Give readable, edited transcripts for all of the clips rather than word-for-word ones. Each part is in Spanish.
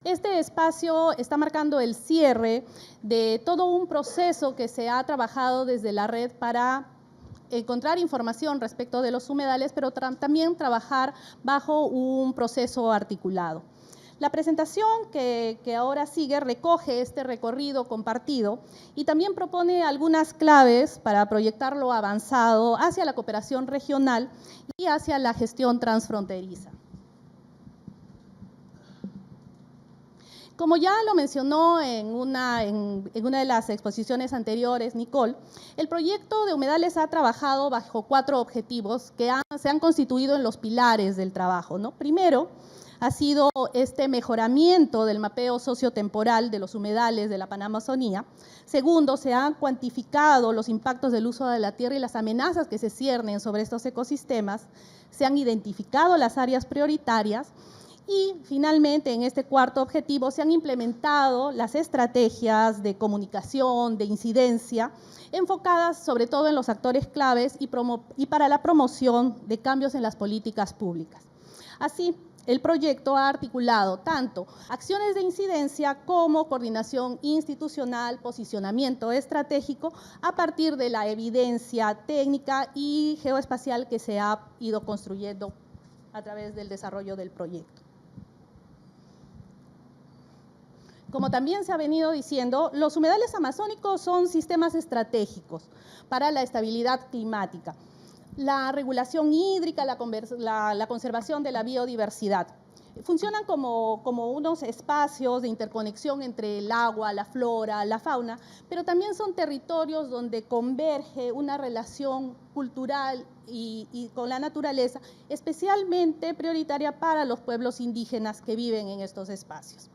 Este espacio está marcando el cierre de todo un proceso que se ha trabajado desde la red para encontrar información respecto de los humedales, pero también trabajar bajo un proceso articulado. La presentación que ahora sigue recoge este recorrido compartido y también propone algunas claves para proyectar lo avanzado hacia la cooperación regional y hacia la gestión transfronteriza. Como ya lo mencionó en una de las exposiciones anteriores, Nicole, el proyecto de humedales ha trabajado bajo 4 objetivos que se han constituido en los pilares del trabajo, ¿no? Primero, ha sido este mejoramiento del mapeo sociotemporal de los humedales de la Panamazonía. Segundo, se han cuantificado los impactos del uso de la tierra y las amenazas que se ciernen sobre estos ecosistemas. Se han identificado las áreas prioritarias. Y finalmente, en este cuarto objetivo, se han implementado las estrategias de comunicación, de incidencia, enfocadas sobre todo en los actores claves y para la promoción de cambios en las políticas públicas. Así, el proyecto ha articulado tanto acciones de incidencia como coordinación institucional, posicionamiento estratégico a partir de la evidencia técnica y geoespacial que se ha ido construyendo a través del desarrollo del proyecto. Como también se ha venido diciendo, los humedales amazónicos son sistemas estratégicos para la estabilidad climática, la regulación hídrica, la conservación de la biodiversidad. Funcionan como unos espacios de interconexión entre el agua, la flora, la fauna, pero también son territorios donde converge una relación cultural y con la naturaleza, especialmente prioritaria para los pueblos indígenas que viven en estos espacios.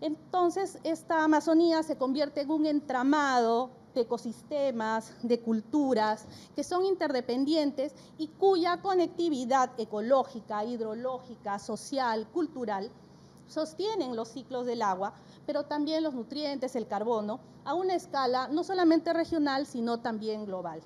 Entonces, esta Amazonía se convierte en un entramado de ecosistemas, de culturas que son interdependientes y cuya conectividad ecológica, hidrológica, social, cultural, sostienen los ciclos del agua, pero también los nutrientes, el carbono, a una escala no solamente regional, sino también global.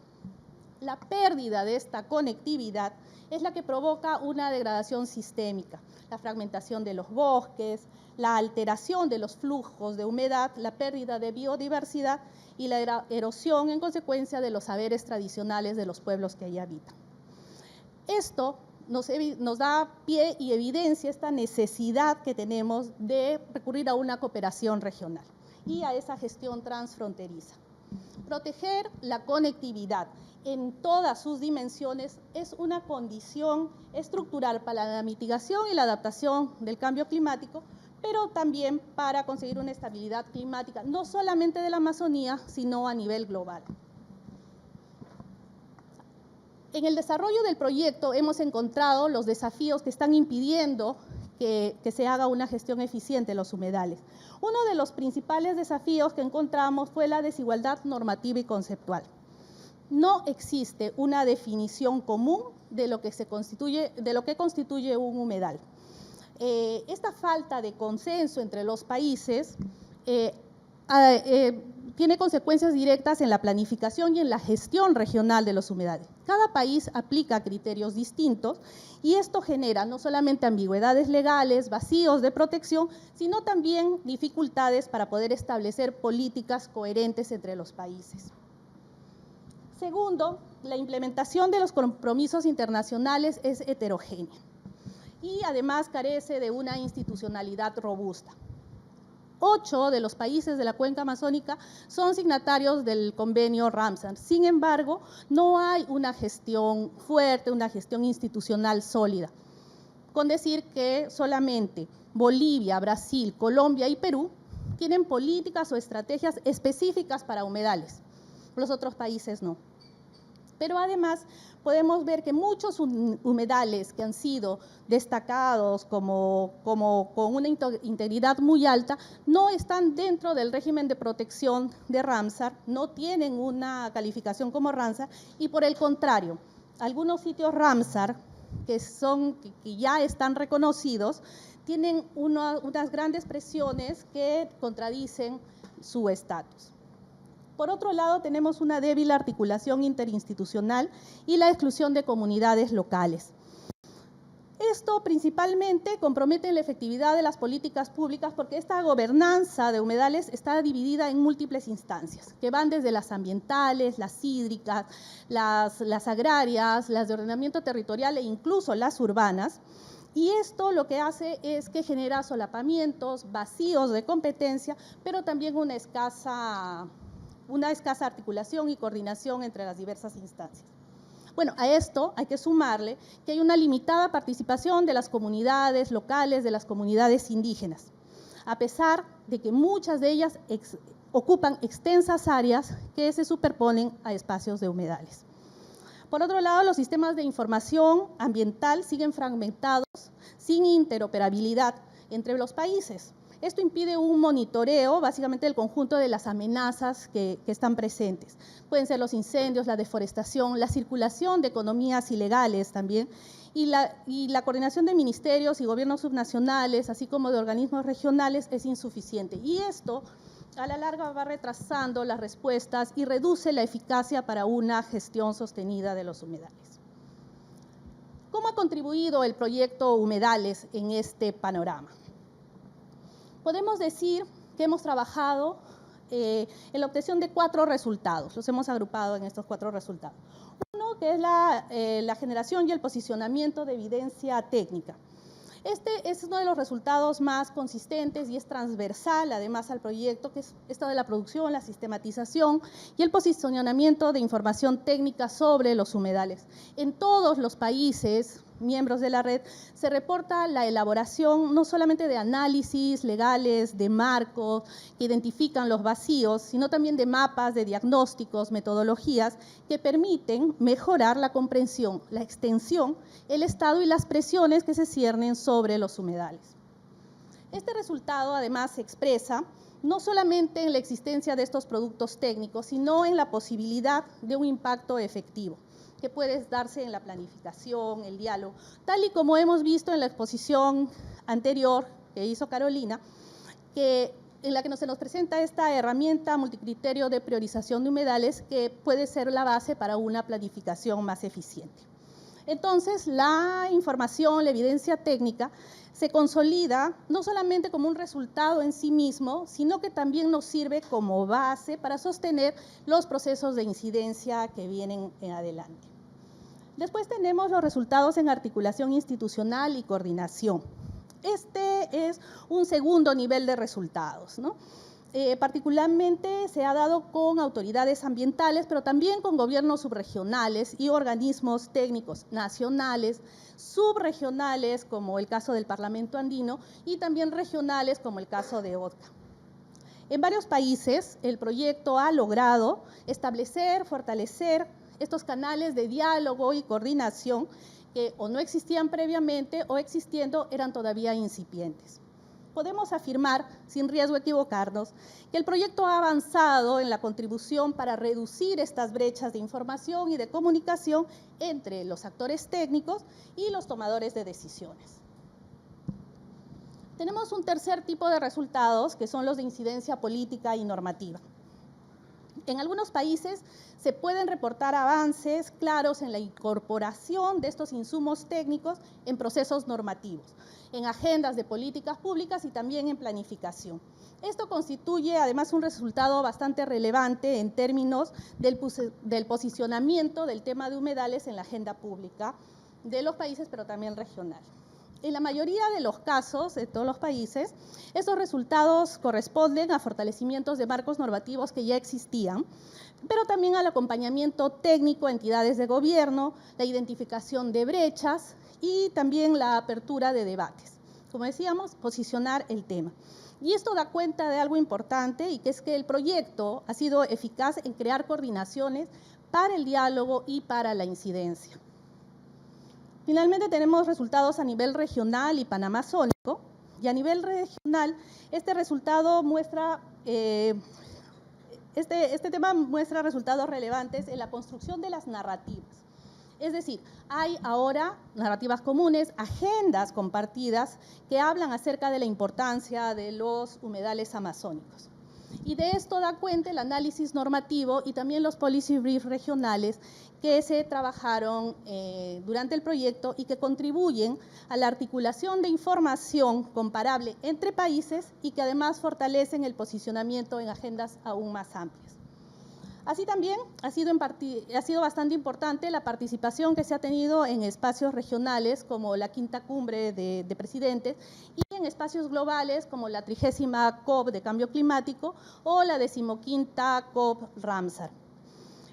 La pérdida de esta conectividad es la que provoca una degradación sistémica, la fragmentación de los bosques, la alteración de los flujos de humedad, la pérdida de biodiversidad y la erosión en consecuencia de los saberes tradicionales de los pueblos que allí habitan. Esto nos da pie y evidencia esta necesidad que tenemos de recurrir a una cooperación regional y a esa gestión transfronteriza. Proteger la conectividad en todas sus dimensiones es una condición estructural para la mitigación y la adaptación del cambio climático, pero también para conseguir una estabilidad climática, no solamente de la Amazonía, sino a nivel global. En el desarrollo del proyecto hemos encontrado los desafíos que están impidiendo que se haga una gestión eficiente de los humedales. Uno de los principales desafíos que encontramos fue la desigualdad normativa y conceptual. No existe una definición común de lo que constituye un humedal. Esta falta de consenso entre los países tiene consecuencias directas en la planificación y en la gestión regional de los humedales. Cada país aplica criterios distintos y esto genera no solamente ambigüedades legales, vacíos de protección, sino también dificultades para poder establecer políticas coherentes entre los países. Segundo, la implementación de los compromisos internacionales es heterogénea y además carece de una institucionalidad robusta. 8 de los países de la cuenca amazónica son signatarios del convenio Ramsar. Sin embargo, no hay una gestión fuerte, una gestión institucional sólida. Con decir que solamente Bolivia, Brasil, Colombia y Perú tienen políticas o estrategias específicas para humedales. Los otros países no. Pero además podemos ver que muchos humedales que han sido destacados con una integridad muy alta no están dentro del régimen de protección de Ramsar, no tienen una calificación como Ramsar y por el contrario, algunos sitios Ramsar que ya están reconocidos tienen unas grandes presiones que contradicen su estatus. Por otro lado, tenemos una débil articulación interinstitucional y la exclusión de comunidades locales. esto principalmente compromete la efectividad de las políticas públicas porque esta gobernanza de humedales está dividida en múltiples instancias, que van desde las ambientales, las hídricas, las agrarias, las de ordenamiento territorial e incluso las urbanas. Y esto lo que hace es que genera solapamientos, vacíos de competencia, pero también una escasa articulación y coordinación entre las diversas instancias. Bueno, a esto hay que sumarle que hay una limitada participación de las comunidades locales, de las comunidades indígenas, a pesar de que muchas de ellas ocupan extensas áreas que se superponen a espacios de humedales. Por otro lado, los sistemas de información ambiental siguen fragmentados, sin interoperabilidad entre los países. Esto impide un monitoreo, básicamente, del conjunto de las amenazas que están presentes. Pueden ser los incendios, la deforestación, la circulación de economías ilegales también, y la coordinación de ministerios y gobiernos subnacionales, así como de organismos regionales, es insuficiente. Y esto, a la larga, va retrasando las respuestas y reduce la eficacia para una gestión sostenida de los humedales. ¿Cómo ha contribuido el proyecto Humedales en este panorama? Podemos decir que hemos trabajado en la obtención de 4 resultados, los hemos agrupado en estos 4 resultados. Uno, que es la generación y el posicionamiento de evidencia técnica. Este es uno de los resultados más consistentes y es transversal, además, al proyecto, que es esto de la producción, la sistematización y el posicionamiento de información técnica sobre los humedales. En todos los países miembros de la red se reporta la elaboración no solamente de análisis legales, de marcos que identifican los vacíos, sino también de mapas, de diagnósticos, metodologías que permiten mejorar la comprensión, la extensión, el estado y las presiones que se ciernen sobre los humedales. Este resultado, además, se expresa no solamente en la existencia de estos productos técnicos, sino en la posibilidad de un impacto efectivo que puede darse en la planificación, el diálogo, tal y como hemos visto en la exposición anterior que hizo Carolina, en la que se nos presenta esta herramienta multicriterio de priorización de humedales que puede ser la base para una planificación más eficiente. Entonces, la información, la evidencia técnica, se consolida no solamente como un resultado en sí mismo, sino que también nos sirve como base para sostener los procesos de incidencia que vienen en adelante. Después tenemos los resultados en articulación institucional y coordinación. Este es un segundo nivel de resultados, ¿no? Particularmente se ha dado con autoridades ambientales, pero también con gobiernos subregionales y organismos técnicos nacionales, subregionales, como el caso del Parlamento Andino, y también regionales, como el caso de ODCA. En varios países, el proyecto ha logrado establecer, fortalecer estos canales de diálogo y coordinación que o no existían previamente o existiendo eran todavía incipientes. Podemos afirmar, sin riesgo de equivocarnos, que el proyecto ha avanzado en la contribución para reducir estas brechas de información y de comunicación entre los actores técnicos y los tomadores de decisiones. Tenemos un tercer tipo de resultados, que son los de incidencia política y normativa. En algunos países se pueden reportar avances claros en la incorporación de estos insumos técnicos en procesos normativos, en agendas de políticas públicas y también en planificación. Esto constituye además un resultado bastante relevante en términos del posicionamiento del tema de humedales en la agenda pública de los países, pero también regional. En la mayoría de los casos, de todos los países, estos resultados corresponden a fortalecimientos de marcos normativos que ya existían, pero también al acompañamiento técnico a entidades de gobierno, la identificación de brechas y también la apertura de debates. Como decíamos, posicionar el tema. Y esto da cuenta de algo importante, y que es que el proyecto ha sido eficaz en crear coordinaciones para el diálogo y para la incidencia. Finalmente tenemos resultados a nivel regional y panamazónico, y a nivel regional este resultado muestra, este tema muestra resultados relevantes en la construcción de las narrativas. Es decir, hay ahora narrativas comunes, agendas compartidas que hablan acerca de la importancia de los humedales amazónicos. Y de esto da cuenta el análisis normativo y también los policy briefs regionales que se trabajaron durante el proyecto y que contribuyen a la articulación de información comparable entre países y que además fortalecen el posicionamiento en agendas aún más amplias. Así también ha sido bastante importante la participación que se ha tenido en espacios regionales como la quinta cumbre de presidentes y en espacios globales como la 30ª COP de cambio climático o la 15ª COP Ramsar.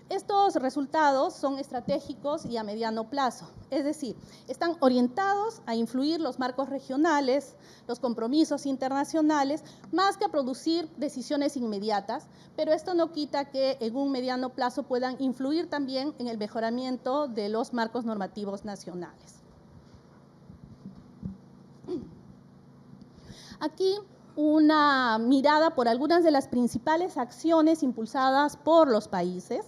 Estos resultados son estratégicos y a mediano plazo, es decir, están orientados a influir los marcos regionales, los compromisos internacionales, más que a producir decisiones inmediatas, pero esto no quita que en un mediano plazo puedan influir también en el mejoramiento de los marcos normativos nacionales. Aquí una mirada por algunas de las principales acciones impulsadas por los países.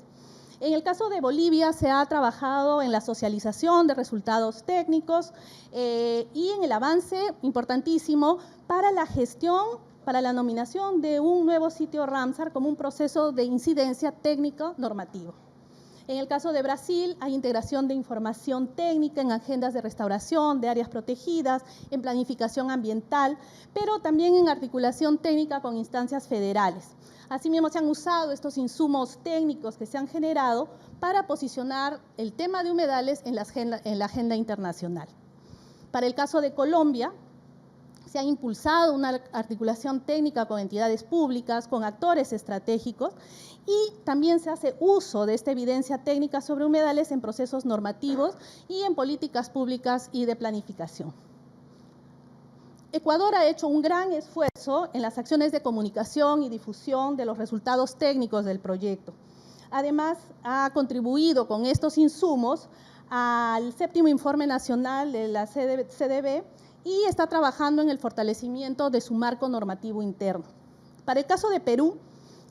En el caso de Bolivia se ha trabajado en la socialización de resultados técnicos y en el avance importantísimo para la gestión, para la nominación de un nuevo sitio Ramsar como un proceso de incidencia técnico-normativo. En el caso de Brasil hay integración de información técnica en agendas de restauración, de áreas protegidas, en planificación ambiental, pero también en articulación técnica con instancias federales. Asimismo, se han usado estos insumos técnicos que se han generado para posicionar el tema de humedales en la agenda internacional. Para el caso de Colombia, se ha impulsado una articulación técnica con entidades públicas, con actores estratégicos y también se hace uso de esta evidencia técnica sobre humedales en procesos normativos y en políticas públicas y de planificación. Ecuador ha hecho un gran esfuerzo en las acciones de comunicación y difusión de los resultados técnicos del proyecto. Además, ha contribuido con estos insumos al 7º Informe Nacional de la CDB y está trabajando en el fortalecimiento de su marco normativo interno. Para el caso de Perú,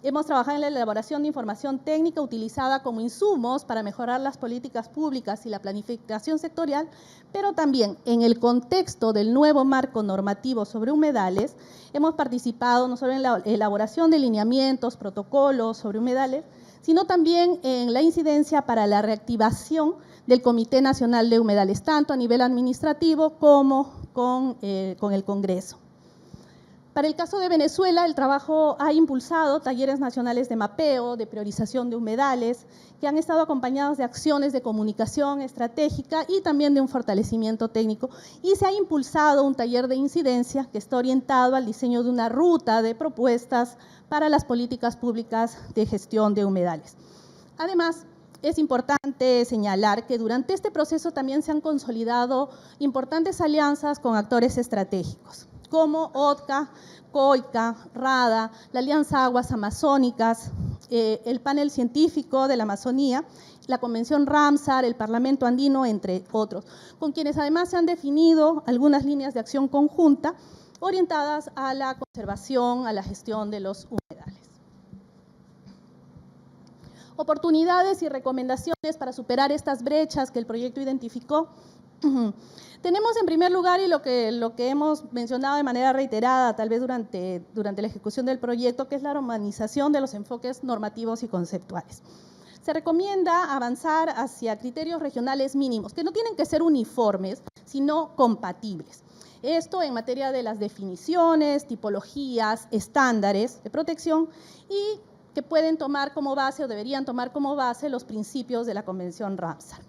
hemos trabajado en la elaboración de información técnica utilizada como insumos para mejorar las políticas públicas y la planificación sectorial, pero también en el contexto del nuevo marco normativo sobre humedales, hemos participado no solo en la elaboración de lineamientos, protocolos sobre humedales, sino también en la incidencia para la reactivación del Comité Nacional de Humedales, tanto a nivel administrativo como con el Congreso. Para el caso de Venezuela, el trabajo ha impulsado talleres nacionales de mapeo, de priorización de humedales, que han estado acompañados de acciones de comunicación estratégica y también de un fortalecimiento técnico. Y se ha impulsado un taller de incidencia que está orientado al diseño de una ruta de propuestas para las políticas públicas de gestión de humedales. Además, es importante señalar que durante este proceso también se han consolidado importantes alianzas con actores estratégicos, como OTCA, COICA, RADA, la Alianza Aguas Amazónicas, el panel científico de la Amazonía, la Convención Ramsar, el Parlamento Andino, entre otros, con quienes además se han definido algunas líneas de acción conjunta orientadas a la conservación, a la gestión de los humedales. Oportunidades y recomendaciones para superar estas brechas que el proyecto identificó. Tenemos en primer lugar, y lo que hemos mencionado de manera reiterada, tal vez durante la ejecución del proyecto, que es la romanización de los enfoques normativos y conceptuales. Se recomienda avanzar hacia criterios regionales mínimos, que no tienen que ser uniformes, sino compatibles. Esto en materia de las definiciones, tipologías, estándares de protección y que pueden tomar como base o deberían tomar como base los principios de la Convención Ramsar.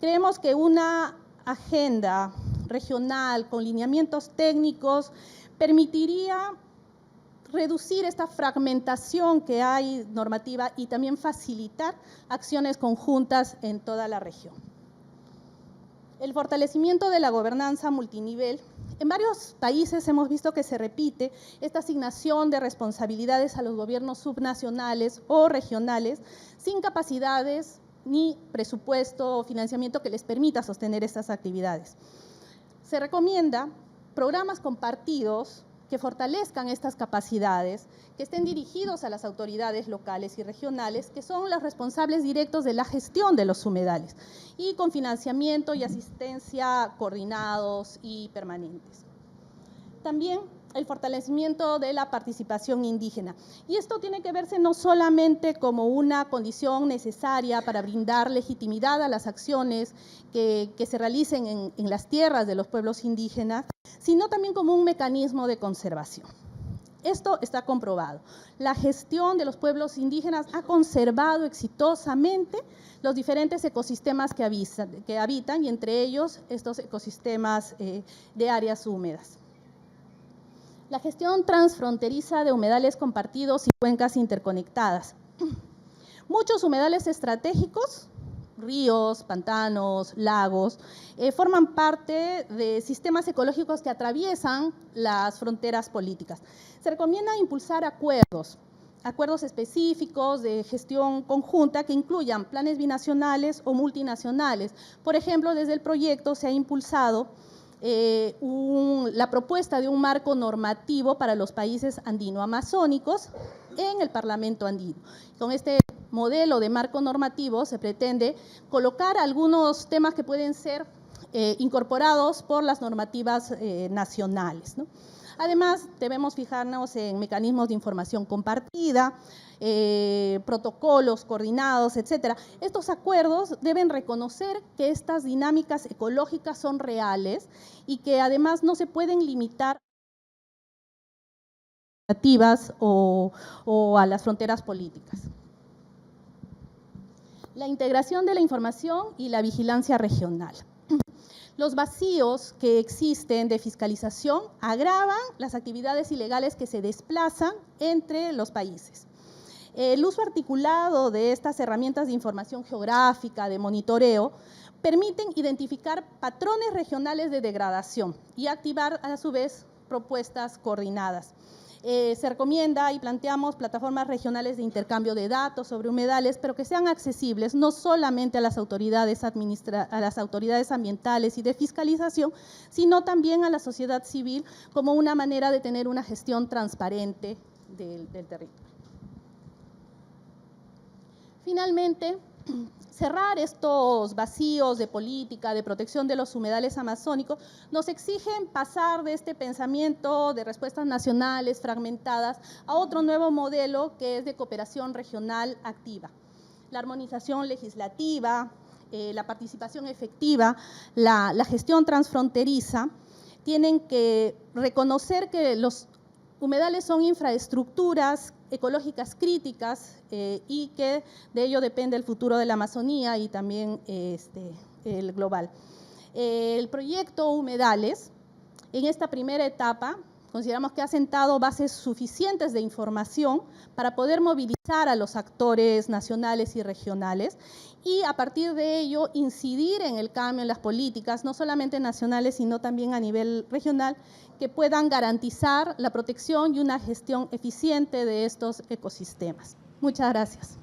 Creemos que una agenda regional con lineamientos técnicos permitiría reducir esta fragmentación que hay normativa y también facilitar acciones conjuntas en toda la región. El fortalecimiento de la gobernanza multinivel. En varios países hemos visto que se repite esta asignación de responsabilidades a los gobiernos subnacionales o regionales sin capacidades ni presupuesto o financiamiento que les permita sostener estas actividades. Se recomienda programas compartidos que fortalezcan estas capacidades, que estén dirigidos a las autoridades locales y regionales, que son los responsables directos de la gestión de los humedales, y con financiamiento y asistencia coordinados y permanentes. También el fortalecimiento de la participación indígena. Y esto tiene que verse no solamente como una condición necesaria para brindar legitimidad a las acciones que se realicen en las tierras de los pueblos indígenas, sino también como un mecanismo de conservación. Esto está comprobado. La gestión de los pueblos indígenas ha conservado exitosamente los diferentes ecosistemas que habitan, y entre ellos estos ecosistemas de áreas húmedas. La gestión transfronteriza de humedales compartidos y cuencas interconectadas. Muchos humedales estratégicos, ríos, pantanos, lagos, forman parte de sistemas ecológicos que atraviesan las fronteras políticas. Se recomienda impulsar acuerdos específicos de gestión conjunta que incluyan planes binacionales o multinacionales. Por ejemplo, desde el proyecto se ha impulsado la propuesta de un marco normativo para los países andino-amazónicos en el Parlamento andino. Con este modelo de marco normativo se pretende colocar algunos temas que pueden ser incorporados por las normativas nacionales, ¿no? Además, debemos fijarnos en mecanismos de información compartida, protocolos coordinados, etcétera. Estos acuerdos deben reconocer que estas dinámicas ecológicas son reales y que además no se pueden limitar o a las fronteras políticas. La integración de la información y la vigilancia regional. Los vacíos que existen de fiscalización agravan las actividades ilegales que se desplazan entre los países. El uso articulado de estas herramientas de información geográfica, de monitoreo, permiten identificar patrones regionales de degradación y activar a su vez propuestas coordinadas. Se recomienda y planteamos plataformas regionales de intercambio de datos sobre humedales, pero que sean accesibles no solamente a las autoridades ambientales y de fiscalización, sino también a la sociedad civil como una manera de tener una gestión transparente del territorio. Finalmente, cerrar estos vacíos de política de protección de los humedales amazónicos nos exigen pasar de este pensamiento de respuestas nacionales fragmentadas a otro nuevo modelo que es de cooperación regional activa. La armonización legislativa, la participación efectiva, la gestión transfronteriza tienen que reconocer que los humedales son infraestructuras ecológicas críticas y que de ello depende el futuro de la Amazonía y también el global. El proyecto Humedales, en esta primera etapa, consideramos que ha sentado bases suficientes de información para poder movilizar a los actores nacionales y regionales y a partir de ello incidir en el cambio en las políticas, no solamente nacionales, sino también a nivel regional, que puedan garantizar la protección y una gestión eficiente de estos ecosistemas. Muchas gracias.